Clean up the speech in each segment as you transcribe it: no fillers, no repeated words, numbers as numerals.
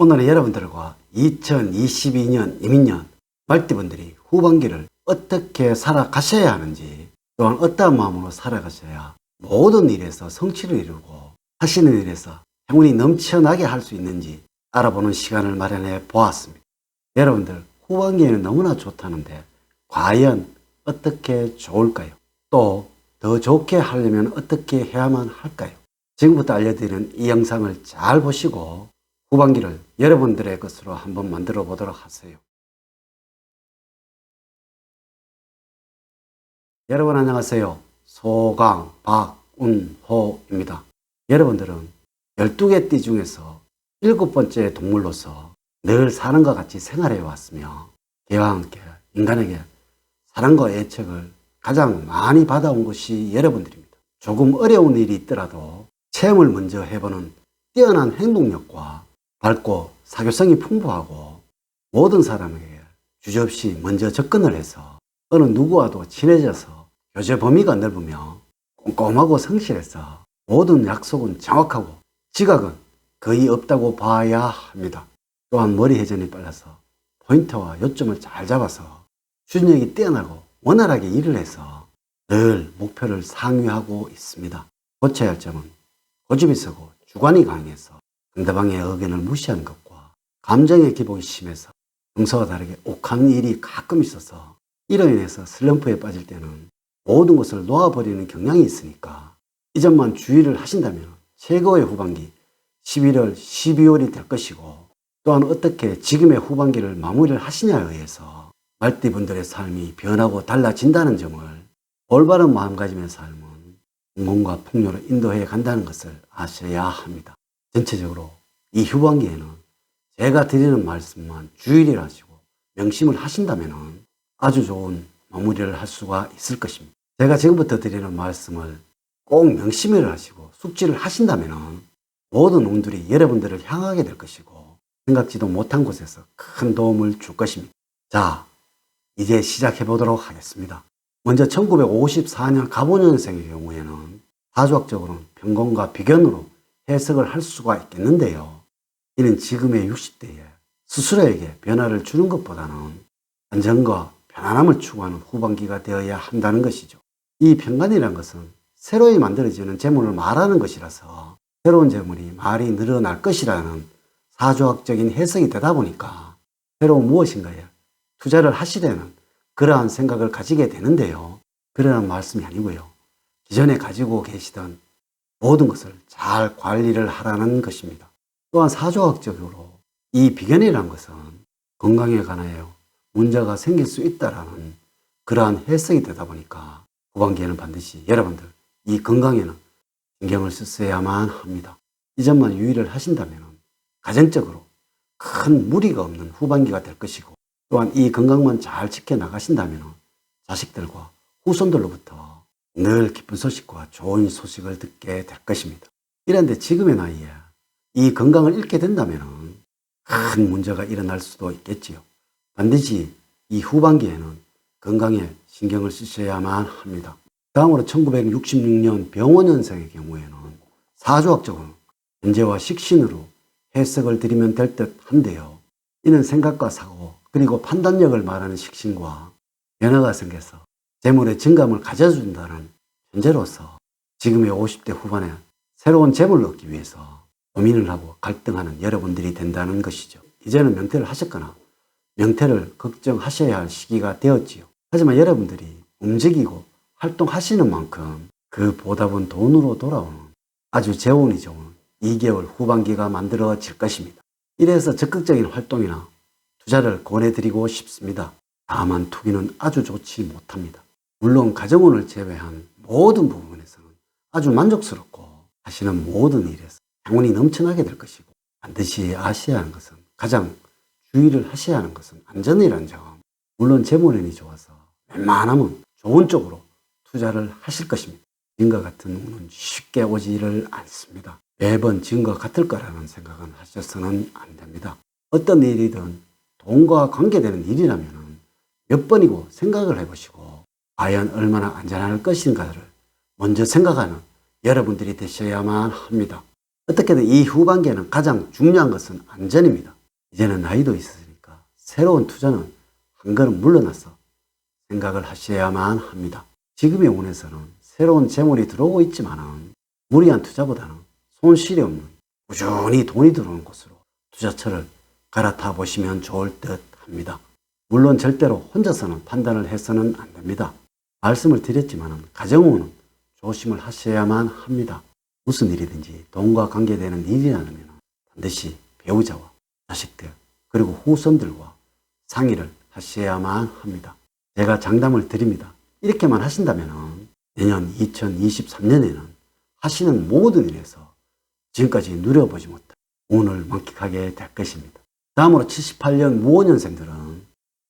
오늘은 여러분들과 2022년 이민년 말띠분들이 후반기를 어떻게 살아가셔야 하는지, 또한 어떠한 마음으로 살아가셔야 모든 일에서 성취를 이루고 하시는 일에서 행운이 넘쳐나게 할 수 있는지 알아보는 시간을 마련해 보았습니다. 여러분들, 후반기에는 너무나 좋다는데 과연 어떻게 좋을까요? 또 더 좋게 하려면 어떻게 해야만 할까요? 지금부터 알려드리는 이 영상을 잘 보시고 후반기를 여러분들의 것으로 한번 만들어 보도록 하세요. 여러분 안녕하세요. 소강 박운호입니다. 여러분들은 12개 띠 중에서 7번째 동물로서 늘 사람과 같이 생활해 왔으며 개와 함께 인간에게 사랑과 애착을 가장 많이 받아온 것이 여러분들입니다. 조금 어려운 일이 있더라도 체험을 먼저 해보는 뛰어난 행동력과 밝고 사교성이 풍부하고 모든 사람에게 주저없이 먼저 접근을 해서 어느 누구와도 친해져서 교제 범위가 넓으며 꼼꼼하고 성실해서 모든 약속은 정확하고 지각은 거의 없다고 봐야 합니다. 또한 머리 회전이 빨라서 포인트와 요점을 잘 잡아서 추진력이 뛰어나고 원활하게 일을 해서 늘 목표를 상회하고 있습니다. 고쳐야 할 점은 고집이 세고 주관이 강해서 상대방의 의견을 무시하는 것과 감정의 기복이 심해서 평소와 다르게 욱하는 일이 가끔 있어서 이로 인해서 슬럼프에 빠질 때는 모든 것을 놓아버리는 경향이 있으니까 이 점만 주의를 하신다면 최고의 후반기 11월, 12월이 될 것이고, 또한 어떻게 지금의 후반기를 마무리를 하시냐에 의해서 말띠분들의 삶이 변하고 달라진다는 점을 올바른 마음가짐의 삶은 성공과 풍요로 인도해 간다는 것을 아셔야 합니다. 전체적으로 이 후반기에는 제가 드리는 말씀만 주의를 하시고 명심을 하신다면 아주 좋은 마무리를 할 수가 있을 것입니다. 제가 지금부터 드리는 말씀을 꼭 명심을 하시고 숙지를 하신다면 모든 운들이 여러분들을 향하게 될 것이고 생각지도 못한 곳에서 큰 도움을 줄 것입니다. 자, 이제 시작해 보도록 하겠습니다. 먼저 1954년 갑오년생의 경우에는 사주학적으로는 병gon과 비견으로 해석을 할 수가 있겠는데요. 이는 지금의 60대에 스스로에게 변화를 주는 것보다는 안정과 편안함을 추구하는 후반기가 되어야 한다는 것이죠. 이 편관이라는 것은 새로이 만들어지는 재물을 말하는 것이라서 새로운 재물이 많이 늘어날 것이라는 사주학적인 해석이 되다 보니까 새로운 무엇인가에 투자를 하시려는 그러한 생각을 가지게 되는데요. 그러한 말씀이 아니고요. 기존에 가지고 계시던 모든 것을 잘 관리를 하라는 것입니다. 또한 사주학적으로 이 비견이라는 것은 건강에 관하여 문제가 생길 수 있다라는 그러한 해석이 되다 보니까 후반기에는 반드시 여러분들 이 건강에는 신경을 쓰셔야만 합니다. 이 점만 유의를 하신다면 가정적으로 큰 무리가 없는 후반기가 될 것이고, 또한 이 건강만 잘 지켜나가신다면 자식들과 후손들로부터 늘 기쁜 소식과 좋은 소식을 듣게 될 것입니다. 이런데 지금의 나이에 이 건강을 잃게 된다면 큰 문제가 일어날 수도 있겠지요. 반드시 이 후반기에는 건강에 신경을 쓰셔야만 합니다. 다음으로 1966년 병원년생의 경우에는 사주학적으로 현재와 식신으로 해석을 드리면 될 듯 한데요. 이는 생각과 사고 그리고 판단력을 말하는 식신과 변화가 생겨서 재물의 증감을 가져준다는 현재로서 지금의 50대 후반에 새로운 재물을 얻기 위해서 고민을 하고 갈등하는 여러분들이 된다는 것이죠. 이제는 명퇴를 하셨거나 명퇴를 걱정하셔야 할 시기가 되었지요. 하지만 여러분들이 움직이고 활동하시는 만큼 그 보답은 돈으로 돌아오는 아주 재운이 좋은 2개월 후반기가 만들어질 것입니다. 이래서 적극적인 활동이나 투자를 권해드리고 싶습니다. 다만 투기는 아주 좋지 못합니다. 물론 가정운을 제외한 모든 부분에서는 아주 만족스럽고 하시는 모든 일에서 행운이 넘쳐나게 될 것이고, 반드시 아셔야 하는 것은, 가장 주의를 하셔야 하는 것은 안전이라는 점. 물론 재물운이 좋아서 웬만하면 좋은 쪽으로 투자를 하실 것입니다. 지금과 같은 운은 쉽게 오지를 않습니다. 매번 지금과 같을 거라는 생각은 하셔서는 안 됩니다. 어떤 일이든 돈과 관계되는 일이라면 몇 번이고 생각을 해보시고 과연 얼마나 안전할 것인가를 먼저 생각하는 여러분들이 되셔야만 합니다. 어떻게든 이 후반기에는 가장 중요한 것은 안전입니다. 이제는 나이도 있으니까 새로운 투자는 한 걸음 물러나서 생각을 하셔야만 합니다. 지금의 운에서는 새로운 재물이 들어오고 있지만 무리한 투자보다는 손실이 없는 꾸준히 돈이 들어오는 곳으로 투자처를 갈아타 보시면 좋을 듯 합니다. 물론 절대로 혼자서는 판단을 해서는 안 됩니다. 말씀을 드렸지만 가정운은 조심을 하셔야만 합니다. 무슨 일이든지 돈과 관계되는 일이라면 반드시 배우자와 자식들 그리고 후손들과 상의를 하셔야만 합니다. 제가 장담을 드립니다. 이렇게만 하신다면 내년 2023년에는 하시는 모든 일에서 지금까지 누려보지 못한 운을 만끽하게 될 것입니다. 다음으로 78년 무오년생들은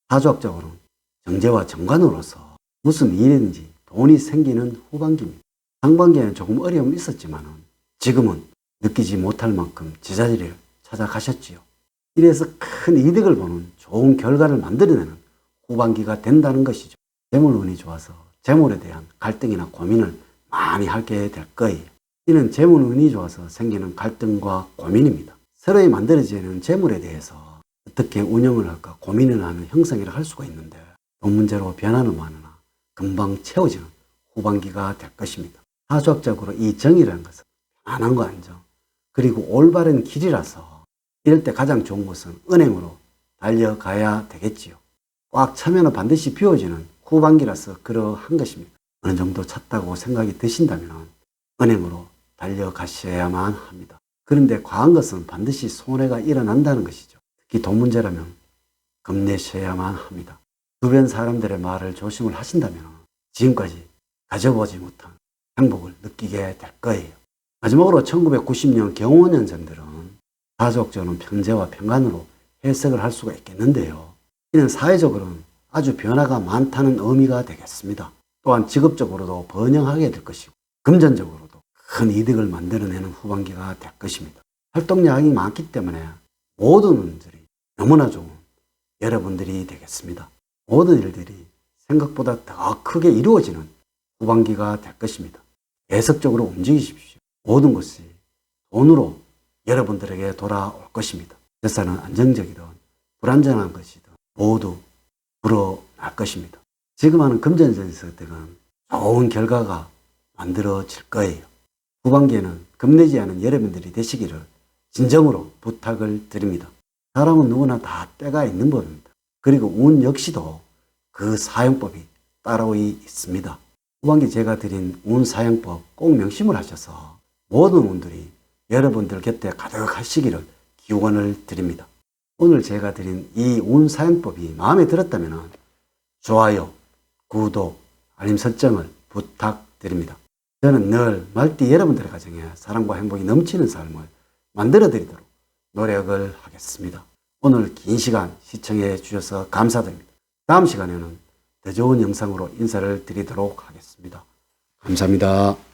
사주학적으로는 정제와 정관으로서 무슨 일이든지 돈이 생기는 후반기입니다. 상반기에는 조금 어려움이 있었지만 지금은 느끼지 못할 만큼 제자리를 찾아가셨지요. 이래서 큰 이득을 보는 좋은 결과를 만들어내는 후반기가 된다는 것이죠. 재물운이 좋아서 재물에 대한 갈등이나 고민을 많이 하게 될 거예요. 이는 재물운이 좋아서 생기는 갈등과 고민입니다. 새로이 만들어지는 재물에 대해서 어떻게 운영을 할까 고민을 하는 형성이라 할 수가 있는데 돈 문제로 변화는 많으나 금방 채워지는 후반기가 될 것입니다. 사주학적으로 이 정이라는 것은 편안함과 안정 그리고 올바른 길이라서 이럴 때 가장 좋은 것은 은행으로 달려가야 되겠지요. 꽉 차면 반드시 비워지는 후반기라서 그러한 것입니다. 어느 정도 찼다고 생각이 드신다면 은행으로 달려가셔야만 합니다. 그런데 과한 것은 반드시 손해가 일어난다는 것이죠. 특히 돈 문제라면 겁내셔야만 합니다. 주변 사람들의 말을 조심을 하신다면 지금까지 가져보지 못한 행복을 느끼게 될 거예요. 마지막으로 1990년 경원년생들은 사주학적으로는 편재와 편관으로 해석을 할 수가 있겠는데요. 이는 사회적으로는 아주 변화가 많다는 의미가 되겠습니다. 또한 직업적으로도 번영하게 될 것이고 금전적으로도 큰 이득을 만들어내는 후반기가 될 것입니다. 활동량이 많기 때문에 모든 운들이 너무나 좋은 여러분들이 되겠습니다. 모든 일들이 생각보다 더 크게 이루어지는 후반기가 될 것입니다. 계속적으로 움직이십시오. 모든 것이 돈으로 여러분들에게 돌아올 것입니다. 재산은 안정적이든 불안정한 것이든 모두 불어날 것입니다. 지금 하는 금전정책들은 좋은 결과가 만들어질 거예요. 후반기에는 겁내지 않은 여러분들이 되시기를 진정으로 부탁을 드립니다. 사람은 누구나 다 때가 있는 법입니다. 그리고 운 역시도 그 사용법이 따로 있습니다. 후반기 제가 드린 운 사용법 꼭 명심을 하셔서 모든 운들이 여러분들 곁에 가득하시기를 기원을 드립니다. 오늘 제가 드린 이 운 사용법이 마음에 들었다면 좋아요, 구독, 알림 설정을 부탁드립니다. 저는 늘 말띠 여러분들의 가정에 사랑과 행복이 넘치는 삶을 만들어 드리도록 노력을 하겠습니다. 오늘 긴 시간 시청해 주셔서 감사드립니다. 다음 시간에는 더 좋은 영상으로 인사를 드리도록 하겠습니다. 감사합니다.